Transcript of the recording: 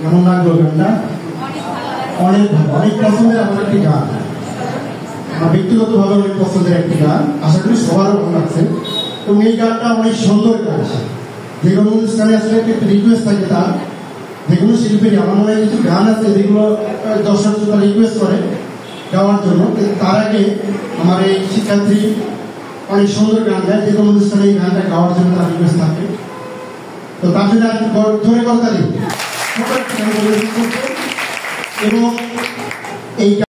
কেমন লাগলো গানটা? অনেক ভালো, অনেক পছন্দের আমার একটি গান, আমার ব্যক্তিগতভাবে অনেক পছন্দের একটি গান, আশা করি সবারও ভালো লাগছে। এবং এই গানটা অনেক সুন্দর গান। যে কোনো অনুষ্ঠানে আসলে একটি রিকোয়েস্ট থাকে তার, যে কোনো শিল্পীর আমার মনে হয় কিছু গান আছে যেগুলো দর্শক রিকোয়েস্ট করে গাওয়ার জন্য, কিন্তু তার আগে আমার এই শিক্ষার্থী অনেক সুন্দর গান গায়, যে কোনো অনুষ্ঠানে এই গানটা গাওয়ার জন্য তার রিকোয়েস্ট থাকে। তো তার জন্য ধরে কথা দিই এবং এই